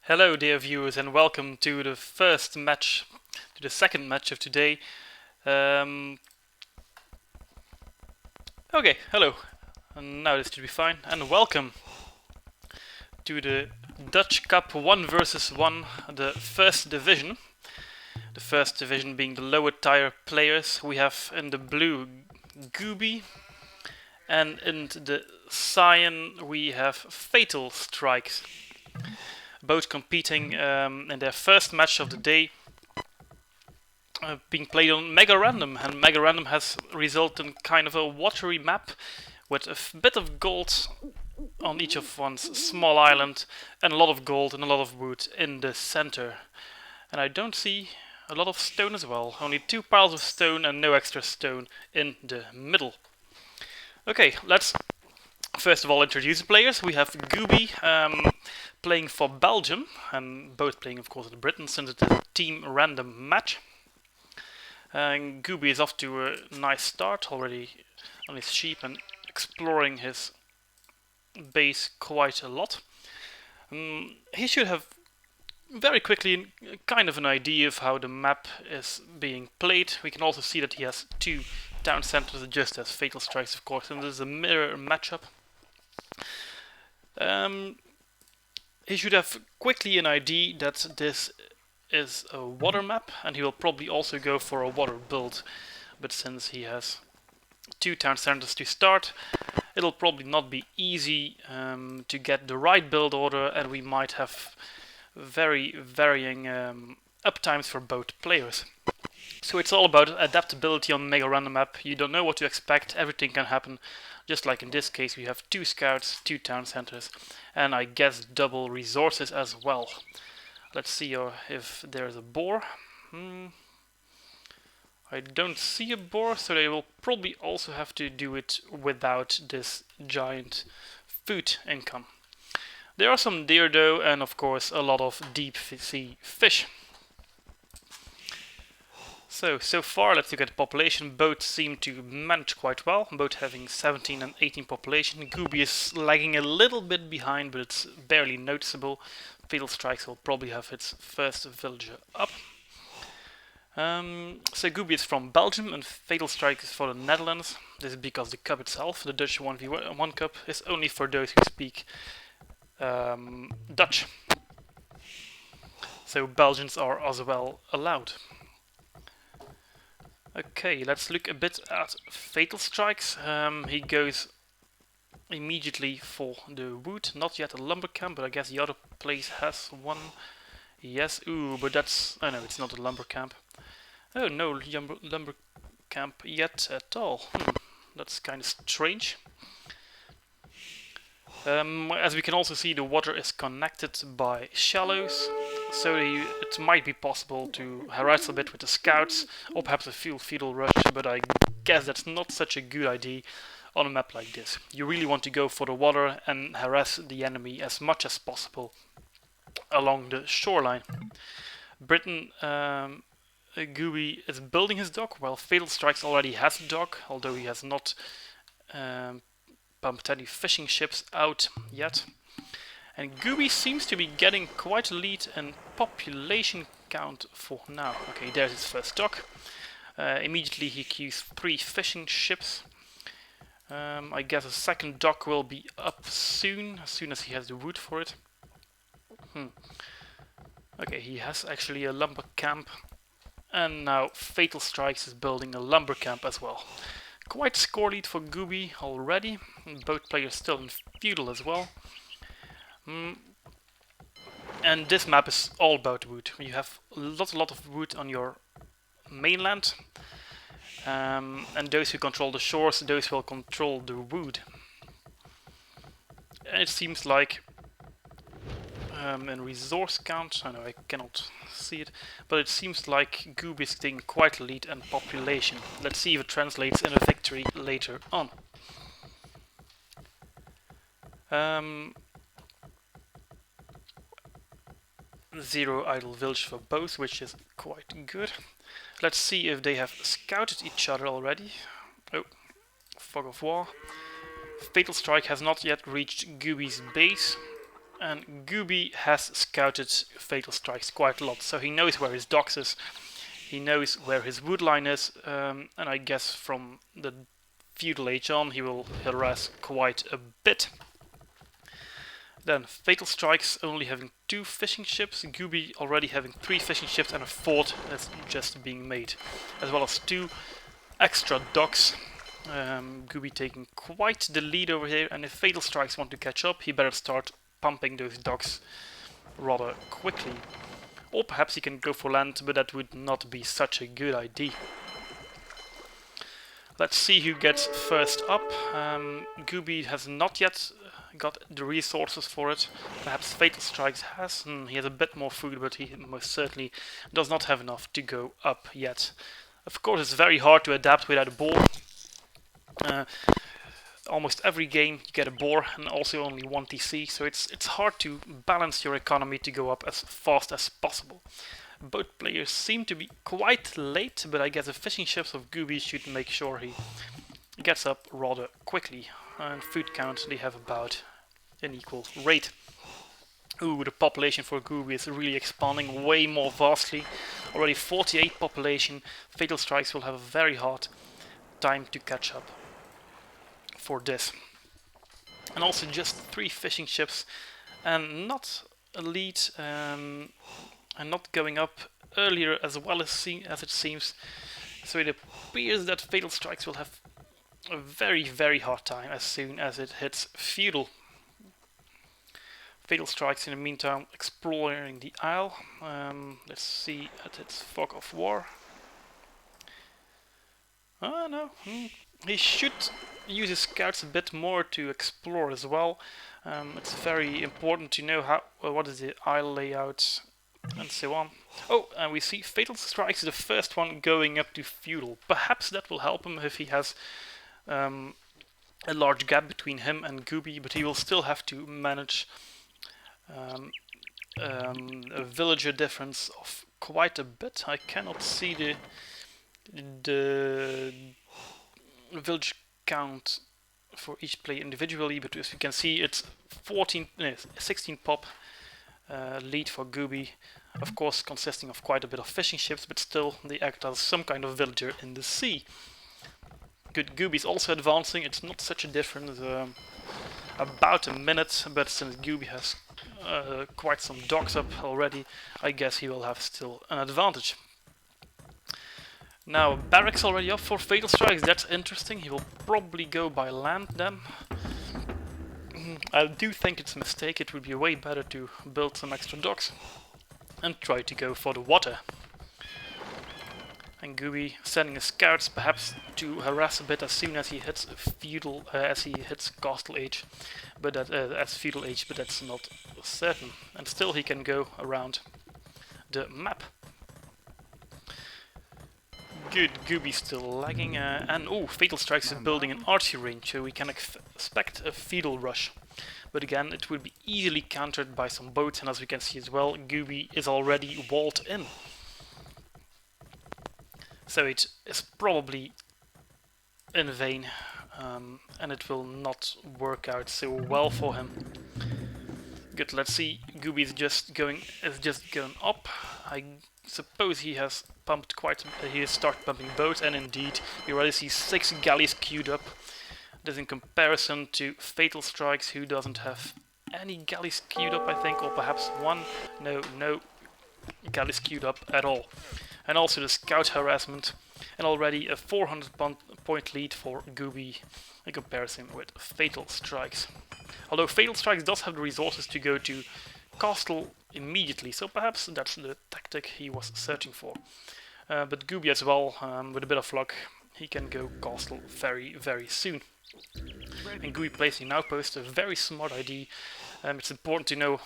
Hello dear viewers and welcome to the second match of today. Okay, hello. And now this should be fine. And welcome to the Dutch Cup 1 versus 1, the first division. The first division being the lower tier players. We have in the blue Gooby, and in the cyan we have FatalStrikes. Both competing in their first match of the day, being played on Mega Random, and Mega Random has resulted in kind of a watery map with a bit of gold on each of one's small island and a lot of gold and a lot of wood in the center. And I don't see a lot of stone as well, only 2 piles of stone and no extra stone in the middle. Okay, let's first of all introduce the players. We have Gooby playing for Belgium, and both playing of course in Britain since it is a team random match. And Gooby is off to a nice start already on his sheep and exploring his base quite a lot. He should have very quickly kind of an idea of how the map is being played. We can also see that he has 2 town centers just as FatalStrikes, of course, and this is a mirror matchup. He should have quickly an idea that this is a water map, and he will probably also go for a water build, but since he has 2 town centers to start, it'll probably not be easy to get the right build order, and we might have very varying uptimes for both players. So it's all about adaptability on Mega Random map. You don't know what to expect, everything can happen. Just like in this case, we have 2 scouts, 2 town centers, and I guess double resources as well. Let's see if there's a boar. I don't see a boar, so they will probably also have to do it without this giant food income. There are some deer though, and of course a lot of deep sea fish. So far, let's look at the population. Both seem to manage quite well, both having 17 and 18 population. Gooby is lagging a little bit behind, but it's barely noticeable. FatalStrikes will probably have its first villager up. So Gooby is from Belgium and FatalStrikes is for the Netherlands. This is because the cup itself, the Dutch 1v1 cup, is only for those who speak Dutch. So Belgians are as well allowed. Okay, let's look a bit at FatalStrikes. He goes immediately for the wood. Not yet a lumber camp, but I guess the other place has one. Yes, ooh, but that's... oh no, it's not a lumber camp. Oh, no lumber camp yet at all. That's kind of strange. As we can also see, the water is connected by shallows, so it might be possible to harass a bit with the scouts, or perhaps a feudal rush, but I guess that's not such a good idea on a map like this. You really want to go for the water and harass the enemy as much as possible along the shoreline. Britain, Gooby is building his dock, while FatalStrikes already has a dock, although he has not pumped any fishing ships out yet. And Gooby seems to be getting quite a lead in population count for now. Okay, there's his first dock. Immediately he queues 3 fishing ships. I guess a second dock will be up soon as he has the wood for it. Okay, he has actually a lumber camp. And now FatalStrikes is building a lumber camp as well. Quite score lead for Gooby already. Both players still in feudal as well. And this map is all about wood. You have a lot of wood on your mainland. And those who control the shores, those will control the wood. And it seems like in resource count, I know I cannot see it, but it seems like Gooby is taking quite a lead in population. Let's see if it translates in a victory later on. 0 idle village for both, which is quite good. Let's see if they have scouted each other already. Oh, fog of war. FatalStrike has not yet reached Gooby's base. And Gooby has scouted FatalStrikes quite a lot, so he knows where his docks is, he knows where his wood line is, and I guess from the feudal age on he will harass quite a bit. Then FatalStrikes only having 2 fishing ships, Gooby already having 3 fishing ships and a 4th that's just being made, as well as 2 extra docks. Gooby taking quite the lead over here, and if FatalStrikes want to catch up, he better start pumping those docks rather quickly. Or perhaps he can go for land, but that would not be such a good idea. Let's see who gets first up. Gooby has not yet got the resources for it. Perhaps FatalStrikes has. He has a bit more food, but he most certainly does not have enough to go up yet. Of course, it's very hard to adapt without a boar. Almost every game you get a boar and also only 1 TC, so it's hard to balance your economy to go up as fast as possible. Both players seem to be quite late, but I guess the fishing ships of Gooby should make sure he gets up rather quickly. And food count, they have about an equal rate. Ooh, the population for Gooby is really expanding way more vastly. Already 48 population. FatalStrikes will have a very hard time to catch up for this. And also just 3 fishing ships and not a lead and not going up earlier as well as it seems. So it appears that FatalStrikes will have a very, very hard time as soon as it hits feudal. FatalStrikes in the meantime exploring the isle. Let's see at its fog of war. Oh no, he should use his scouts a bit more to explore as well. It's very important to know what is the isle layout and so on. Oh, and we see FatalStrikes, the first one going up to feudal. Perhaps that will help him if he has a large gap between him and Gooby, but he will still have to manage a villager difference of quite a bit. I cannot see the village count for each player individually, but as you can see, it's 16 pop lead for Gooby. Of course, consisting of quite a bit of fishing ships, but still they act as some kind of villager in the sea. Good, Gooby's also advancing. It's not such a difference, about a minute, but since Gooby has quite some docks up already, I guess he will have still an advantage. Now, barracks already up for FatalStrikes, that's interesting. He will probably go by land then. I do think it's a mistake. It would be way better to build some extra docks and try to go for the water. And Gooby sending his scouts perhaps to harass a bit as soon as he hits feudal, as he hits castle age, but that as feudal age, but that's not certain. And still he can go around the map. Good, Gooby still lagging, and oh, FatalStrikes is building an archery range, so we can expect a feudal rush. But again, it would be easily countered by some boats, and as we can see as well, Gooby is already walled in. So it is probably in vain, and it will not work out so well for him. Good, let's see. Gooby is just going up. I suppose he has pumped he has started pumping boats, and indeed, you already see 6 galleys queued up. This in comparison to FatalStrikes, who doesn't have any galleys queued up, I think, or perhaps one. No galleys queued up at all. And also the scout harassment, and already a 400 point lead for Gooby in comparison with FatalStrikes. Although FatalStrikes does have the resources to go to castle immediately, so perhaps that's the tactic he was searching for. But Gooby as well, with a bit of luck, he can go castle very, very soon. And Gooby placing an outpost, a very smart idea. It's important to know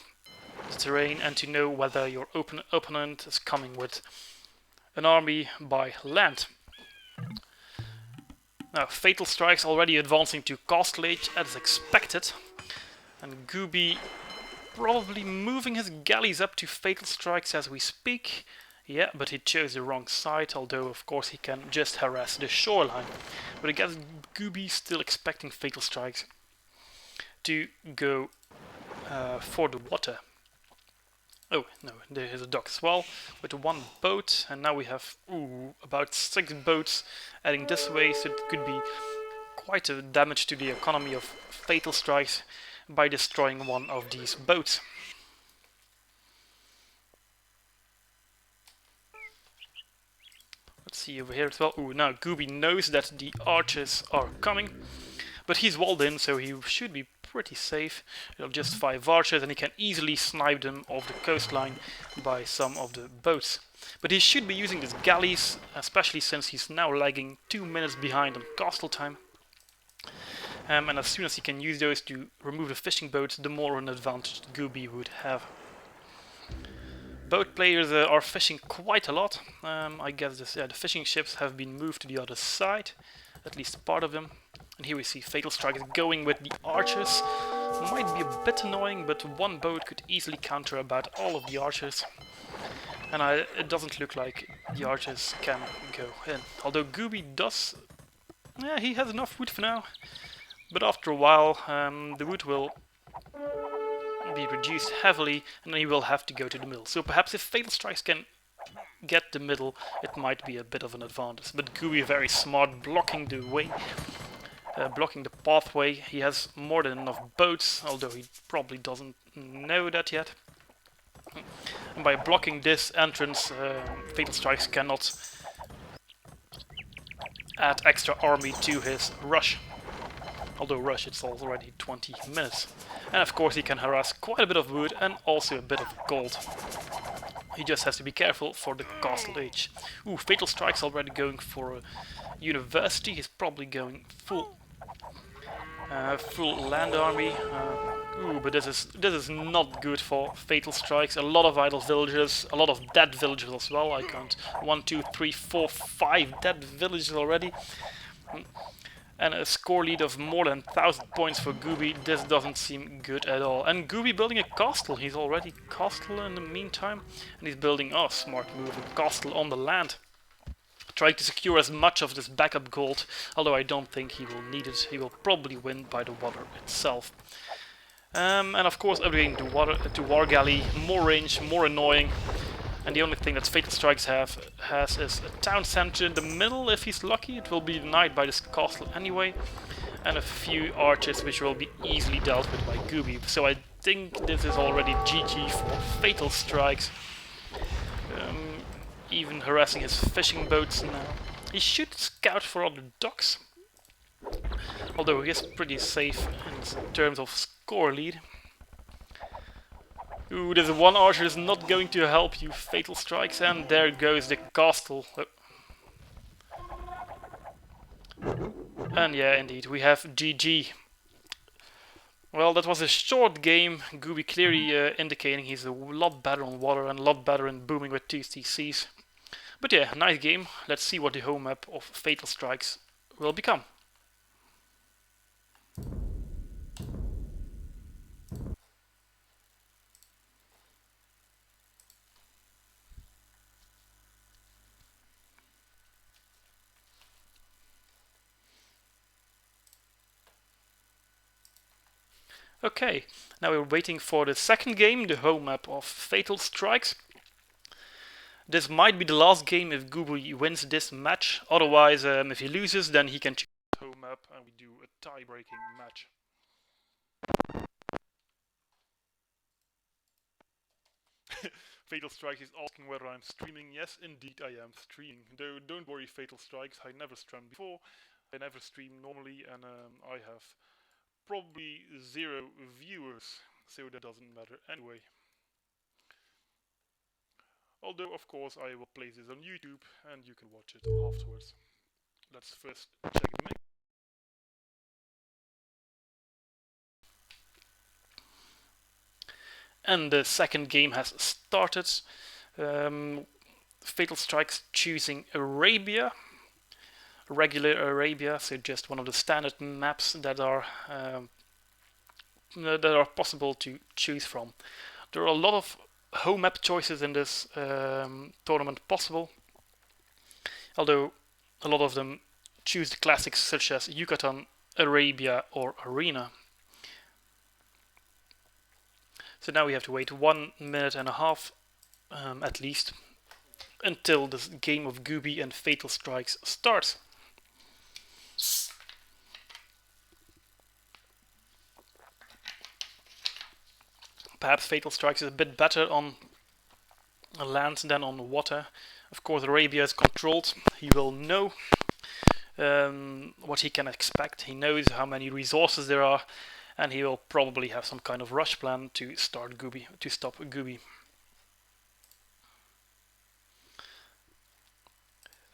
the terrain and to know whether your opponent is coming with an army by land. Now, FatalStrikes already advancing to castle age as expected, and Gooby probably moving his galleys up to FatalStrikes as we speak. Yeah, but he chose the wrong side, although of course he can just harass the shoreline. But I guess Gooby still expecting FatalStrikes to go for the water. Oh, no, there is a dock as well, with one boat, and now we have about 6 boats heading this way, so it could be quite a damage to the economy of FatalStrikes by destroying one of these boats. Let's see over here as well. Now Gooby knows that the archers are coming, but he's walled in, so he should be pretty safe. There are just 5 archers, and he can easily snipe them off the coastline by some of the boats. But he should be using his galleys, especially since he's now lagging 2 minutes behind on castle time. And as soon as he can use those to remove the fishing boats, the more an advantage Gooby would have. Boat players are fishing quite a lot. I guess the fishing ships have been moved to the other side, at least part of them. And here we see FatalStrikes going with the archers. Might be a bit annoying, but one boat could easily counter about all of the archers. And it doesn't look like the archers can go in. Although Gooby does... Yeah, he has enough wood for now. But after a while, the wood will be reduced heavily, and then he will have to go to the middle. So perhaps if FatalStrikes can get the middle, it might be a bit of an advantage. But Gooby very smart, blocking the way, blocking the pathway. He has more than enough boats, although he probably doesn't know that yet. And by blocking this entrance, FatalStrikes cannot add extra army to his rush. Although rush, it's already 20 minutes. And of course he can harass quite a bit of wood and also a bit of gold. He just has to be careful for the castle age. FatalStrikes already going for a university. He's probably going full land army. But this is not good for FatalStrikes. A lot of idle villagers, a lot of dead villagers as well. I count 1, 2, 3, 4, 5 dead villagers already. And a score lead of more than 1,000 points for Gooby. This doesn't seem good at all. And Gooby building a castle. He's already castle in the meantime. And he's building, smart move, a castle on the land. Trying to secure as much of this backup gold. Although I don't think he will need it. He will probably win by the water itself. And of course upgrading to War Galley. More range, more annoying. And the only thing that FatalStrikes has is a town center in the middle. If he's lucky, it will be denied by this castle anyway. And a few archers which will be easily dealt with by Gooby. So I think this is already GG for FatalStrikes. Even harassing his fishing boats now. He should scout for other docks. Although he is pretty safe in terms of score lead. There's one archer is not going to help you, FatalStrikes, and there goes the castle. And yeah, indeed, we have GG. Well, that was a short game. Gooby clearly indicating he's a lot better on water and a lot better in booming with 2 TCs. But yeah, nice game. Let's see what the home map of FatalStrikes will become. Okay, now we're waiting for the second game, the home map of FatalStrikes. This might be the last game if Gooby wins this match. Otherwise, if he loses, then he can choose his home map and we do a tie-breaking match. FatalStrikes is asking whether I'm streaming. Yes, indeed I am streaming. Though don't worry, FatalStrikes, I never streamed before. I never stream normally, and I have probably 0 viewers, so that doesn't matter anyway. Although, of course, I will place this on YouTube and you can watch it afterwards. Let's first check the mix. And the second game has started. FatalStrikes choosing Arabia. Regular Arabia, so just one of the standard maps that are possible to choose from. There are a lot of home map choices in this tournament possible, although a lot of them choose the classics such as Yucatan, Arabia or Arena. So now we have to wait 1 minute and a half at least until this game of Gooby and FatalStrikes starts. Perhaps FatalStrikes is a bit better on land than on water. Of course, Arabia is controlled. He will know what he can expect. He knows how many resources there are, and he will probably have some kind of rush plan to stop Gooby.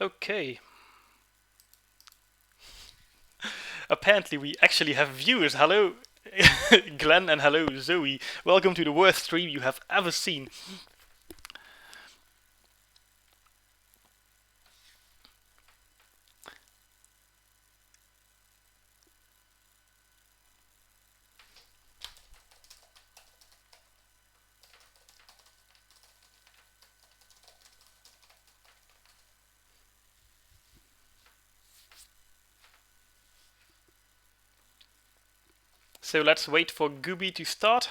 Okay. Apparently we actually have viewers. Hello Glenn and hello Zoe. Welcome to the worst stream you have ever seen. So let's wait for Gooby to start.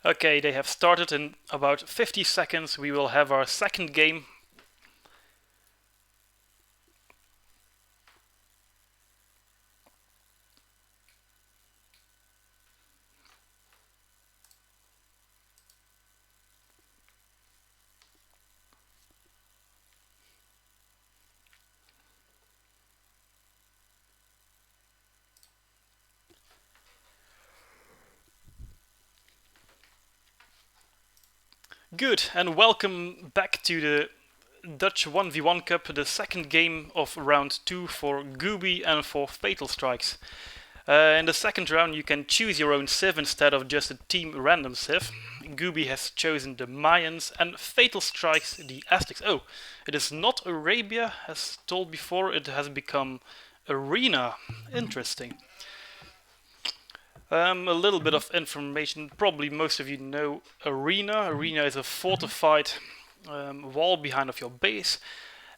Okay, they have started. In about 50 seconds we will have our second game. Good, and welcome back to the Dutch 1v1 Cup, the second game of round 2 for Gooby and for FatalStrikes. In the second round you can choose your own civ instead of just a team random civ. Gooby has chosen the Mayans and FatalStrikes the Aztecs. Oh, it is not Arabia, as told before, it has become Arena. Interesting. A little bit of information. Probably most of you know Arena. Arena is a fortified wall behind of your base,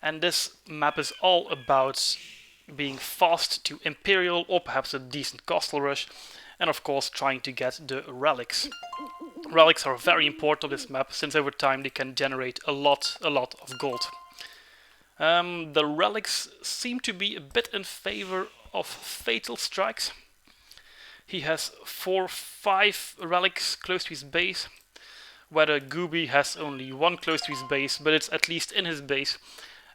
and this map is all about being fast to Imperial or perhaps a decent Castle Rush, and of course trying to get the relics. Relics are very important on this map, since over time they can generate a lot of gold. The relics seem to be a bit in favor of FatalStrikes. He has 4-5 relics close to his base, where Gooby has only 1 close to his base, but it's at least in his base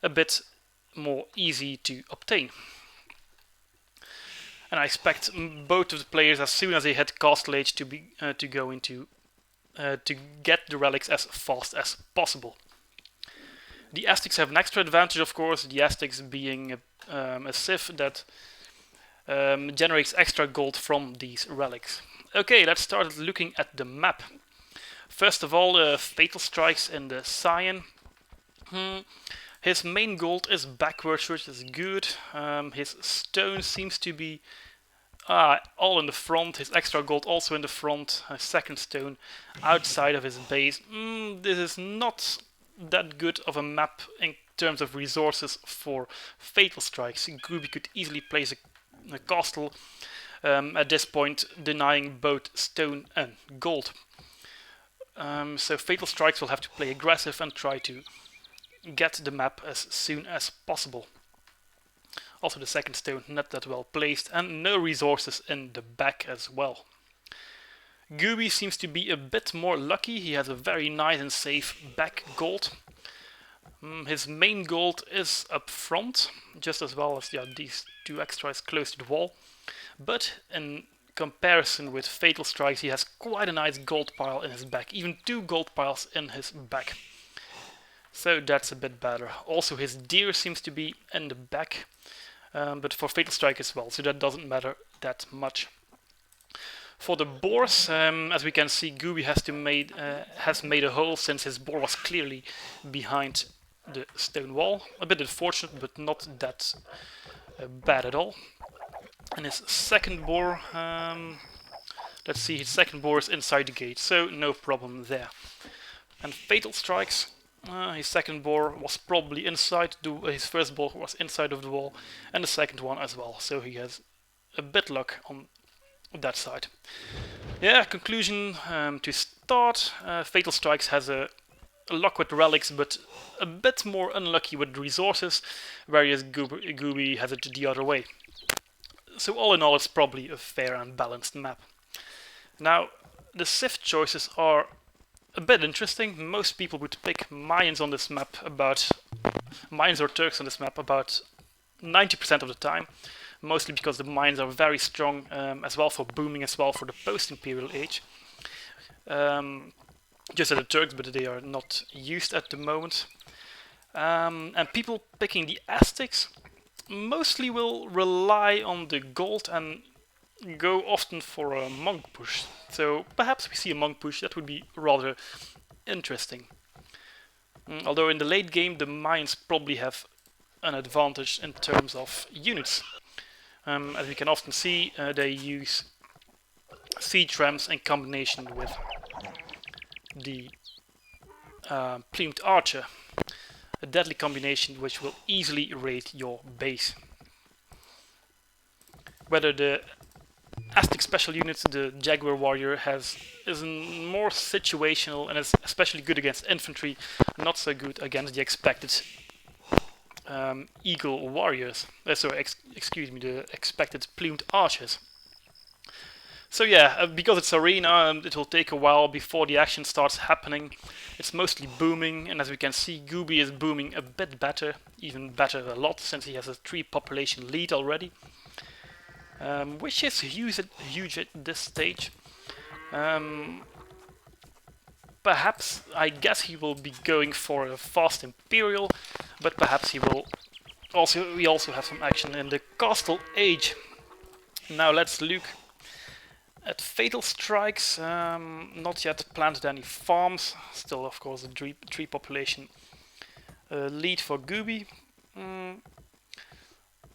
a bit more easy to obtain. And I expect both of the players, as soon as they hit Castle Age, to get the relics as fast as possible. The Aztecs have an extra advantage, of course, the Aztecs being a civ that generates extra gold from these relics. Okay, let's start looking at the map. First of all, FatalStrikes in the Cyan. His main gold is backwards, which is good. His stone seems to be all in the front. His extra gold also in the front. A second stone outside of his base. This is not that good of a map in terms of resources for FatalStrikes. Gooby could easily place a castle at this point, denying both stone and gold. So FatalStrikes will have to play aggressive and try to get the map as soon as possible. Also the second stone not that well placed, and no resources in the back as well. Gooby seems to be a bit more lucky. He has a very nice and safe back gold. His main gold is up front, just as well as these 2 extras close to the wall. But in comparison with FatalStrikes, he has quite a nice gold pile in his back, even 2 gold piles in his back. So that's a bit better. Also his deer seems to be in the back, but for FatalStrike as well, so that doesn't matter that much. For the boars, as we can see, Gooby has made a hole, since his boar was clearly behind the stone wall. A bit unfortunate, but not that bad at all. And his second boar let's see, his second boar is inside the gate, so no problem there. And FatalStrikes, his second boar was probably inside, his first boar was inside of the wall, and the second one as well, so he has a bit luck on that side. Yeah, conclusion to start, FatalStrikes has a luck with relics, but a bit more unlucky with resources, whereas Gooby has it the other way. So all in all, it's probably a fair and balanced map. Now, the Civ choices are a bit interesting. Most people would pick Mayans on this map Mayans or Turks on this map about 90% of the time. Mostly because the Mayans are very strong as well for booming, as well for the post-Imperial age. Just as the Turks, but they are not used at the moment. And people picking the Aztecs mostly will rely on the gold and go often for a monk push. So perhaps we see a monk push, that would be rather interesting. Although in the late game the Mayans probably have an advantage in terms of units. As we can often see, they use siege rams in combination with the plumed archer, a deadly combination which will easily raid your base. Whether the Aztec special units, the Jaguar warrior, is more situational and is especially good against infantry, not so good against the expected eagle warriors. Excuse me, the expected plumed archers. So yeah, because it's arena, it will take a while before the action starts happening. It's mostly booming, and as we can see, Gooby is booming a bit better, even better a lot, since he has a 3 population lead already, which is huge at this stage. Perhaps, I guess he will be going for a fast Imperial, but perhaps we also have some action in the Castle Age. Now let's look at FatalStrikes. Not yet planted any farms, still of course a 3 population lead for Gooby.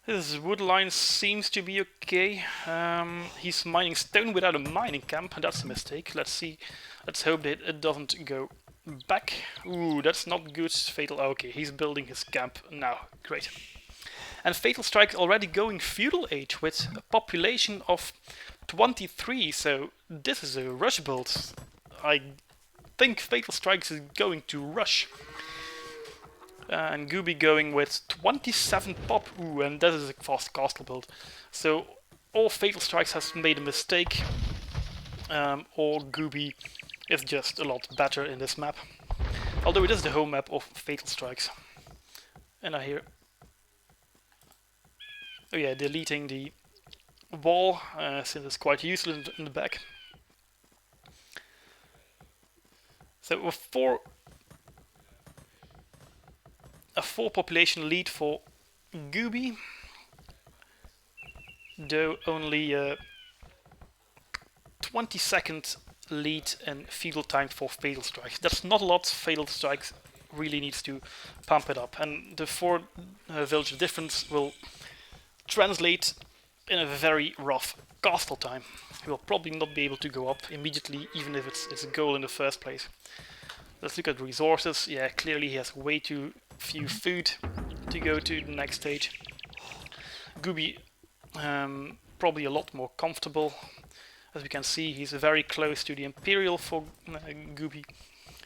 His wood line seems to be okay. He's mining stone without a mining camp, and that's a mistake. Let's see. Let's hope that it doesn't go back. Ooh, that's not good. Fatal. Okay, he's building his camp now. Great. And FatalStrikes already going feudal age with a population of 23. So this is a rush build. I think FatalStrikes is going to rush. And Gooby going with 27 pop. Ooh, and that is a fast castle build. So all FatalStrikes has made a mistake, or Gooby is just a lot better in this map. Although it is the home map of FatalStrikes. And I hear, oh yeah, deleting the wall, since it's quite useless in the back. So a 4 population lead for Gooby, though only 20-second lead in feudal time for FatalStrikes. That's not a lot. FatalStrikes really needs to pump it up, and the 4 village difference will translate in a very rough castle time. He will probably not be able to go up immediately, even if it's a goal in the first place. Let's look at resources. Yeah, clearly he has way too few food to go to the next stage. Gooby probably a lot more comfortable. As we can see, he's very close to the Imperial for Gooby.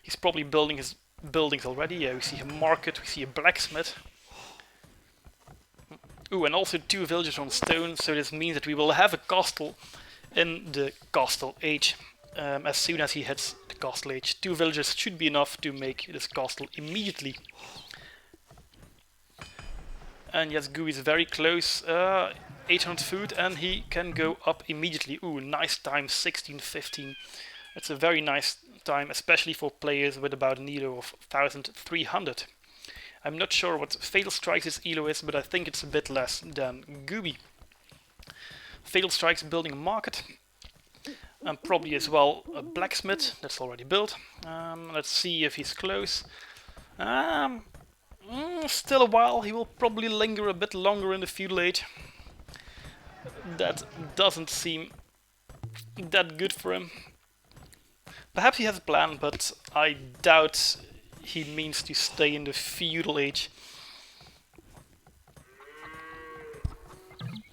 He's probably building his buildings already. Yeah, we see a market, we see a blacksmith. Ooh, and also 2 villages on stone, so this means that we will have a castle in the Castle Age. As soon as he hits the Castle Age, 2 villages should be enough to make this castle immediately. And yes, Gooby is very close, 800 food, and he can go up immediately. Ooh, nice time, 16-15. It's a very nice time, especially for players with about an elo of 1300. I'm not sure what FatalStrikes' elo is, but I think it's a bit less than Gooby. FatalStrikes building a market, and probably as well a blacksmith, that's already built. Let's see if he's close. Still a while, he will probably linger a bit longer in the feudal age. That doesn't seem that good for him. Perhaps he has a plan, but I doubt he means to stay in the feudal age.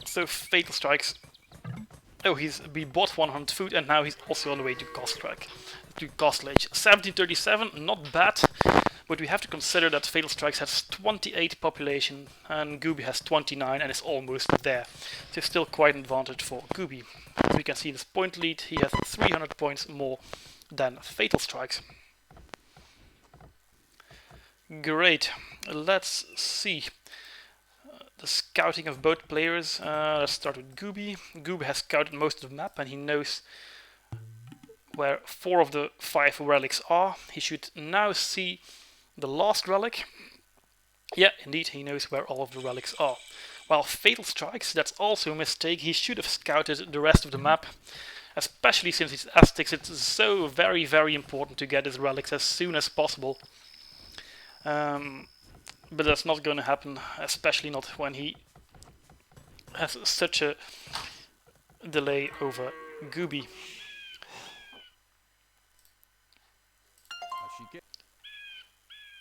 So Fatal Strikes. Oh, we bought 100 food and now he's also on the way to Castle Age. 1737, not bad, but we have to consider that Fatal Strikes has 28 population and Gooby has 29 and is almost there. So still quite an advantage for Gooby. As we can see in his point lead, he has 300 points more than Fatal Strikes. Great, let's see. The scouting of both players. Let's start with Gooby. Gooby has scouted most of the map and he knows where 4 of the 5 relics are. He should now see the last relic. Yeah, indeed, he knows where all of the relics are. While Fatal Strikes, that's also a mistake. He should have scouted the rest of the map. Especially since he's Aztecs, it's so very, very important to get his relics as soon as possible. But that's not going to happen, especially not when he has such a delay over Gooby.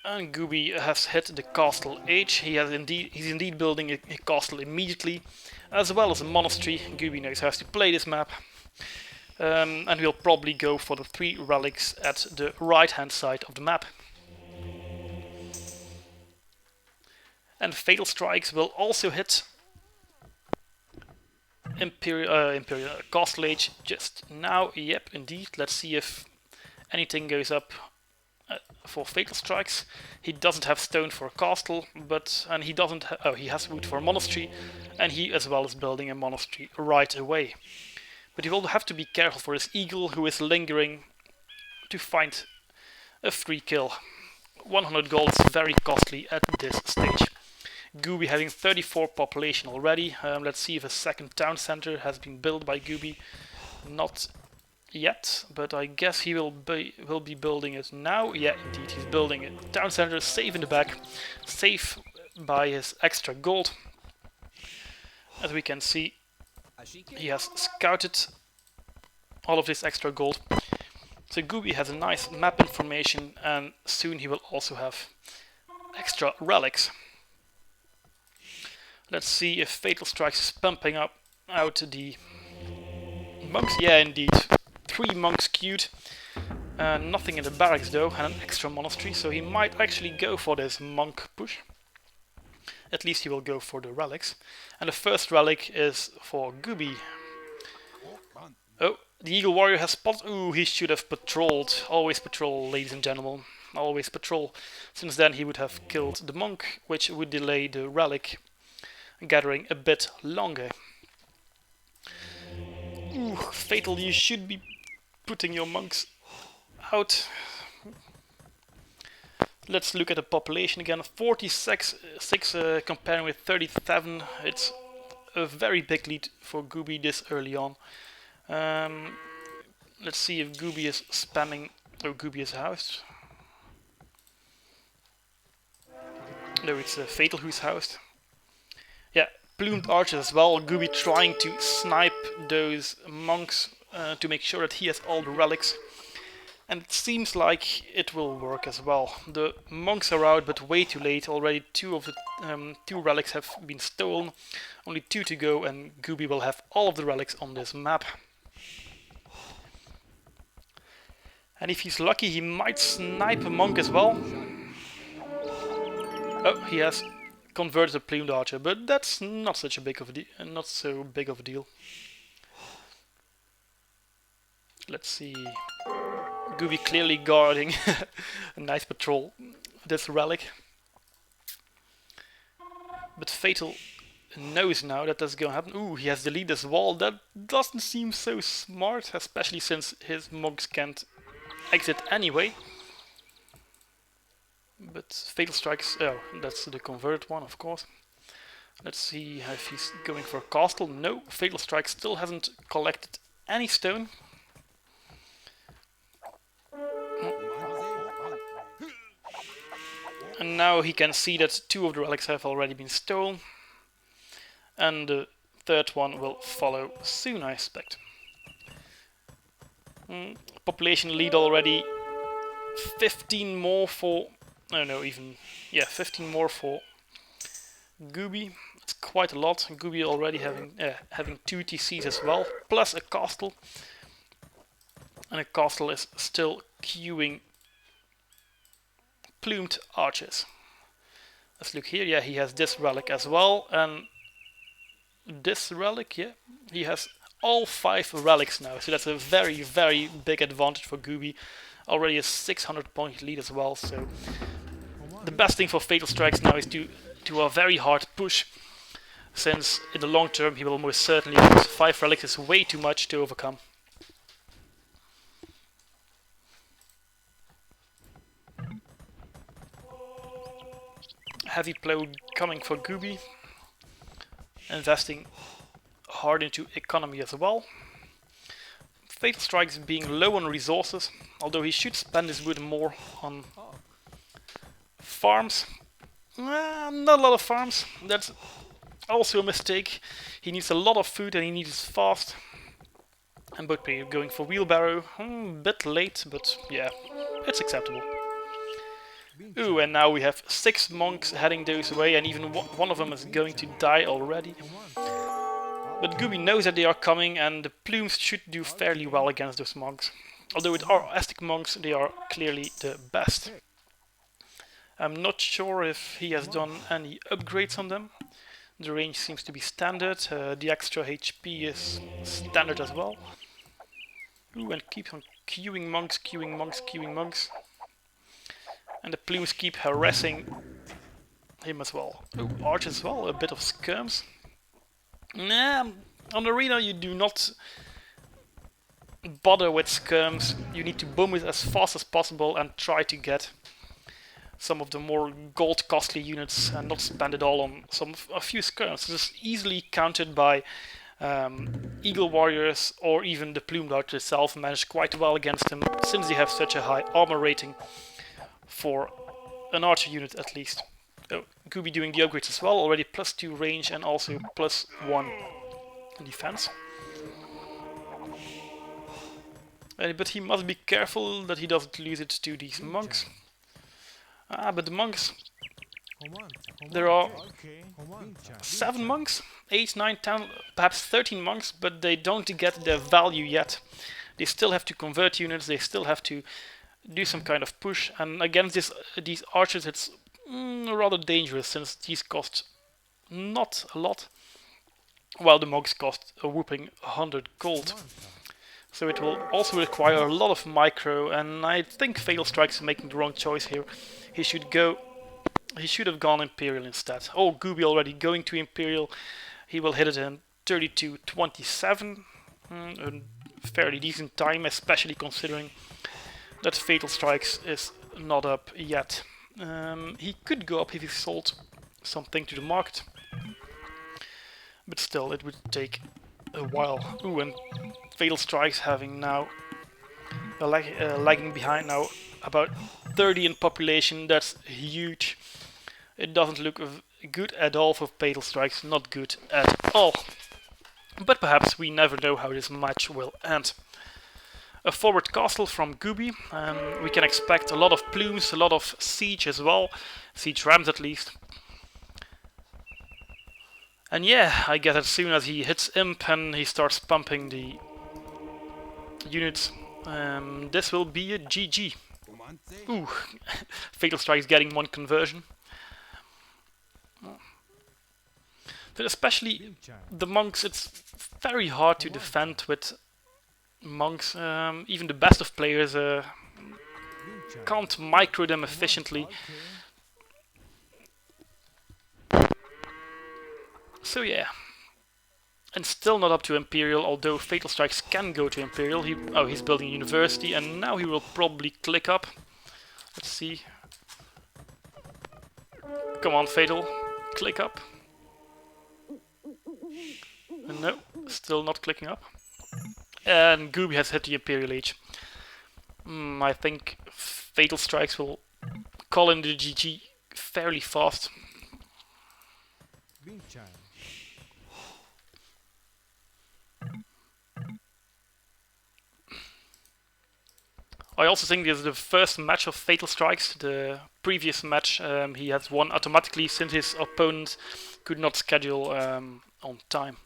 And Gooby has hit the castle age. He's indeed building a castle immediately, as well as a monastery. Gooby knows how to play this map. And we'll probably go for the 3 relics at the right hand side of the map. And Fatal Strikes will also hit Imperial Castle Age just now. Yep, indeed. Let's see if anything goes up for Fatal Strikes. He doesn't have stone for a castle, and he doesn't. He has wood for a monastery, and he as well is building a monastery right away. But he will have to be careful for his eagle, who is lingering to find a free kill. 100 gold is very costly at this stage. Gooby having 34 population already. Let's see if a second town center has been built by Gooby. Not yet, but I guess he will be building it now. Yeah, indeed, he's building it. Town center, safe in the back, safe by his extra gold. As we can see, he has scouted all of this extra gold. So Gooby has a nice map information, and soon he will also have extra relics. Let's see if Fatal Strikes is pumping out the monks. Yeah, indeed. 3 monks queued. Nothing in the barracks though, and an extra monastery, so he might actually go for this monk push. At least he will go for the relics. And the first relic is for Gooby. Oh, the Eagle Warrior has spotted. Ooh, he should have patrolled. Always patrol, ladies and gentlemen. Always patrol. Since then he would have killed the monk, which would delay the relic gathering a bit longer. Ooh, Fatal, you should be putting your monks out. Let's look at the population again. 46 comparing with 37. It's a very big lead for Gooby this early on. Let's see if Gooby is spamming. Oh, Gooby is housed. No, it's Fatal who's housed. Yeah, plumed archers as well. Gooby trying to snipe those monks to make sure that he has all the relics. And it seems like it will work as well. The monks are out, but way too late. Already 2 of the 2 relics have been stolen. Only 2 to go, and Gooby will have all of the relics on this map. And if he's lucky, he might snipe a monk as well. Oh, he has converted a plumed archer, but that's not such a big of a not so big of a deal. Let's see. Gooby clearly guarding a nice patrol. This relic. But Fatal knows now that that's going to happen. Ooh, he has the lead as well. That doesn't seem so smart, especially since his monks can't exit anyway. But Fatal Strikes, oh, that's the converted one, of course. Let's see if he's going for a castle. No, Fatal Strike still hasn't collected any stone. And now he can see that 2 of the relics have already been stolen. And the 3rd one will follow soon, I expect. Population lead already. 15 more for... I don't know, even... Yeah, 15 more for Gooby. It's quite a lot. Gooby already having 2 TCs as well, plus a castle. And a castle is still queuing plumed archers. Let's look here. Yeah, he has this relic as well, and this relic, yeah, he has all 5 relics now, so that's a very, very big advantage for Gooby. Already a 600 point lead as well, so the best thing for FatalStrikes now is to do a very hard push, since in the long term he will most certainly lose. 5 relics is way too much to overcome. Heavy plow coming for Gooby, investing hard into economy as well. FatalStrikes being low on resources, although he should spend his wood more on farms. Not a lot of farms, that's also a mistake. He needs a lot of food and he needs it fast. And both players going for wheelbarrow, bit late, but yeah, it's acceptable. Ooh, and now we have 6 monks heading those way, and even one of them is going to die already. But Gooby knows that they are coming, and the plumes should do fairly well against those monks. Although with our Aztec monks, they are clearly the best. I'm not sure if he has done any upgrades on them. The range seems to be standard, the extra HP is standard as well. Ooh, and keeps on queuing monks, queuing monks, queuing monks. And the plumes keep harassing him as well. Ooh, arch as well, a bit of skirms. Nah, on arena you do not bother with skirms. You need to boom it as fast as possible and try to get some of the more gold costly units and not spend it all on a few skirms. This is easily countered by Eagle Warriors, or even the Plumed Archer itself managed quite well against him, since they have such a high armor rating for an archer unit at least. Oh, Gooby doing the upgrades as well, already +2 range and also +1 defense. But he must be careful that he doesn't lose it to these monks. But the monks, there are 7 monks, 8, 9, 10, perhaps 13 monks, but they don't get their value yet. They still have to convert units, they still have to do some kind of push, and against these archers it's rather dangerous, since these cost not a lot, while the monks cost a whooping 100 gold. So it will also require a lot of micro, and I think FatalStrikes is making the wrong choice here. He should have gone Imperial instead. Oh, Gooby already going to Imperial. He will hit it in 32:27. A fairly decent time, especially considering that FatalStrikes is not up yet. He could go up if he sold something to the market, but still it would take a while. Ooh, and FatalStrikes having now lagging behind now, about 30 in population. That's huge. It doesn't look good at all for FatalStrikes, not good at all. But perhaps we never know how this match will end. A forward castle from Gooby. We can expect a lot of plumes, a lot of siege as well. Siege rams at least. And yeah, I guess as soon as he hits Imp and he starts pumping the units, this will be a GG. Ooh, FatalStrikes getting 1 conversion. But especially the monks, it's very hard to defend with monks. Even the best of players can't micro them efficiently. So yeah, and still not up to Imperial, although FatalStrikes can go to Imperial. He's building a university, and now he will probably click up. Let's see. Come on, Fatal, click up. No, still not clicking up. And Gooby has hit the Imperial Age. I think FatalStrikes will call in the GG fairly fast. I also think this is the first match of Fatal Strikes. The previous match he had won automatically since his opponent could not schedule on time.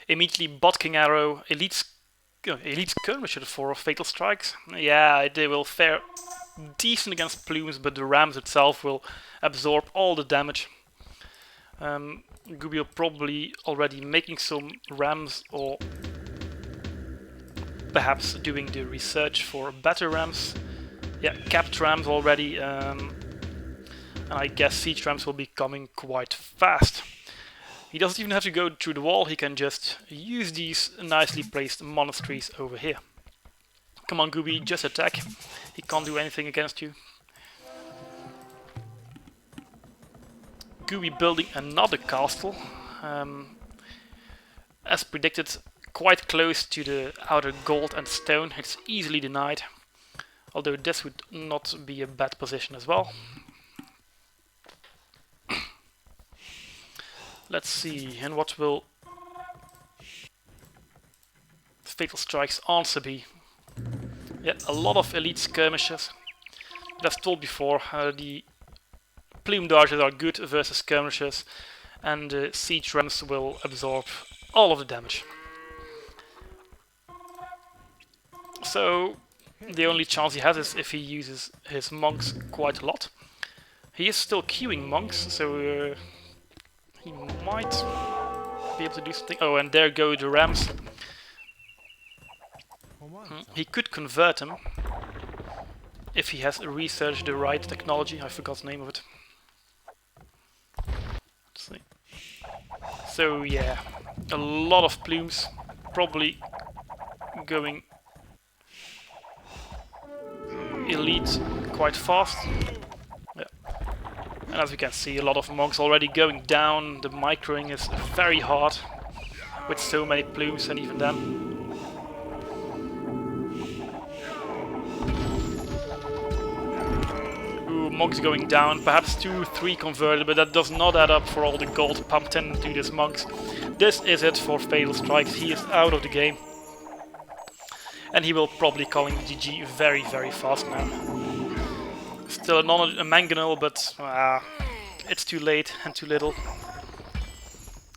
Immediately bot king arrow, elite skirmisher for Fatal Strikes. Yeah, they will fare decent against plumes, but the rams itself will absorb all the damage. Gooby will probably already making some rams, or perhaps doing the research for better rams. Yeah, capped rams already, and I guess siege rams will be coming quite fast. He doesn't even have to go through the wall, he can just use these nicely placed monasteries over here. Come on Gooby, just attack. He can't do anything against you. Gooby building another castle. As predicted, quite close to the outer gold and stone. It's easily denied. Although this would not be a bad position as well. Let's see, and what will Fatal Strike's answer be? Yeah, a lot of elite skirmishers. As told before, the plume darters are good versus skirmishers, and the siege rams will absorb all of the damage. So the only chance he has is if he uses his monks quite a lot. He is still queuing monks, so he might be able to do something. Oh, and there go the rams. He could convert them if he has researched the right technology. I forgot the name of it. Let's see. So yeah, a lot of plumes, probably going elite quite fast. Yeah. And as we can see, a lot of monks already going down. The microing is very hard with so many plumes, and even then. Ooh, monks going down, perhaps 2-3 converted, but that does not add up for all the gold pumped into these monks. This is it for Fatal Strikes. He is out of the game. And he will probably call him GG very, very fast now. Still a mangonel, but it's too late and too little.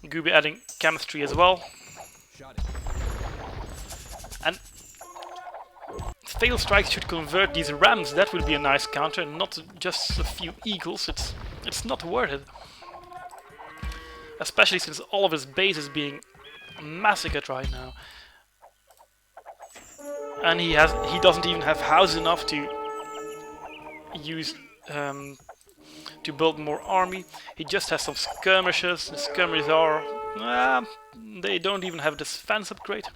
Gooby adding chemistry as well. And Fatal Strikes should convert these rams. That would be a nice counter, not just a few eagles. It's not worth it. Especially since all of his base is being massacred right now. And he doesn't even have house enough to use to build more army. He just has some skirmishers. The skirmishers are they don't even have this defense upgrade.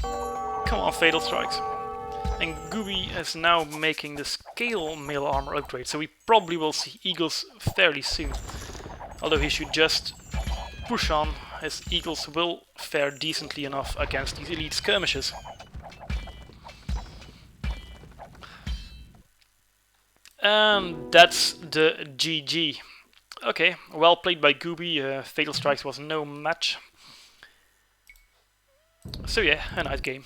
Come on, Fatal Strikes. And Gooby is now making the scale mail armor upgrade, so we probably will see eagles fairly soon. Although he should just push on, his eagles will fare decently enough against these elite skirmishers. And that's the GG. Okay, well played by Gooby. Fatal Strikes was no match. So yeah, a nice game.